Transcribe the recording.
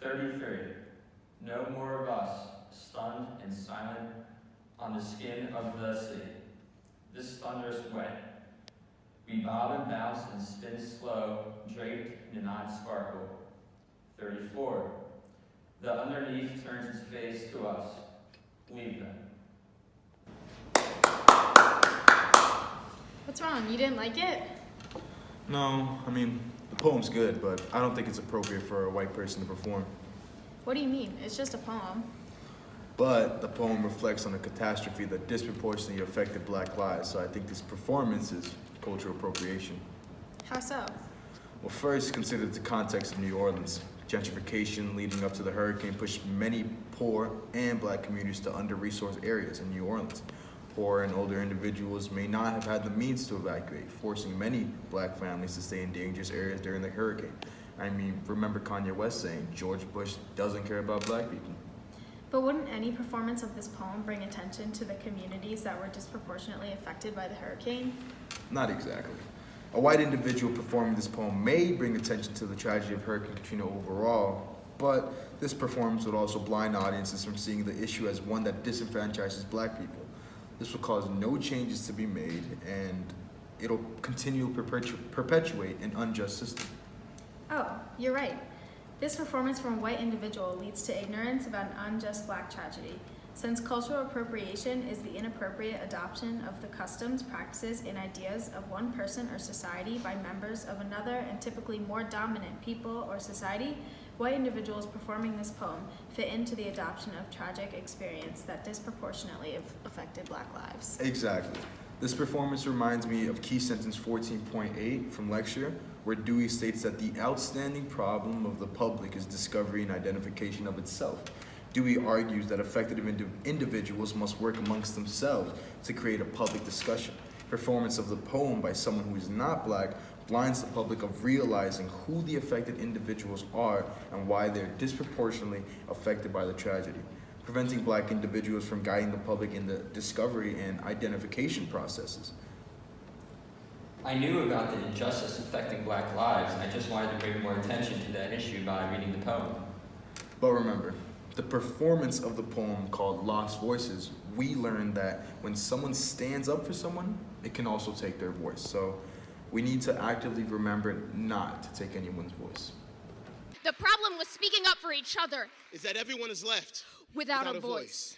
33. No more of us, stunned and silent on the skin of the sea. This thunderous wet. We bob and bounce and spin slow, draped in a night sparkle. 34. The underneath turns its face to us. Leave them. What's wrong? You didn't like it? No, I mean, the poem's good, but I don't think it's appropriate for a white person to perform. What do you mean? It's just a poem. But the poem reflects on a catastrophe that disproportionately affected black lives, so I think this performance is cultural appropriation. How so? Well, first, consider the context of New Orleans. Gentrification leading up to the hurricane pushed many poor and black communities to under-resourced areas in New Orleans. Poor and older individuals may not have had the means to evacuate, forcing many black families to stay in dangerous areas during the hurricane. I mean, remember Kanye West saying, George Bush doesn't care about black people. But wouldn't any performance of this poem bring attention to the communities that were disproportionately affected by the hurricane? Not exactly. A white individual performing this poem may bring attention to the tragedy of Hurricane Katrina overall, but this performance would also blind audiences from seeing the issue as one that disenfranchises black people. This will cause no changes to be made, and it'll continue to perpetuate an unjust system. Oh, you're right. This performance from a white individual leads to ignorance about an unjust black tragedy, since cultural appropriation is the inappropriate adoption of the customs, practices, and ideas of one person or society by members of another and typically more dominant people or society. White individuals performing this poem fit into the adoption of tragic experience that disproportionately affected black lives. Exactly. This performance reminds me of key sentence 14.8 from lecture, where Dewey states that the outstanding problem of the public is discovery and identification of itself. Dewey argues that affected individuals must work amongst themselves to create a public discussion. Performance of the poem by someone who is not black blinds the public of realizing who the affected individuals are and why they're disproportionately affected by the tragedy, preventing black individuals from guiding the public in the discovery and identification processes. I knew about the injustice affecting black lives. I just wanted to bring more attention to that issue by reading the poem. But remember, the performance of the poem called Lost Voices, we learned that when someone stands up for someone, it can also take their voice. So we need to actively remember not to take anyone's voice. The problem with speaking up for each other is that everyone is left without a voice.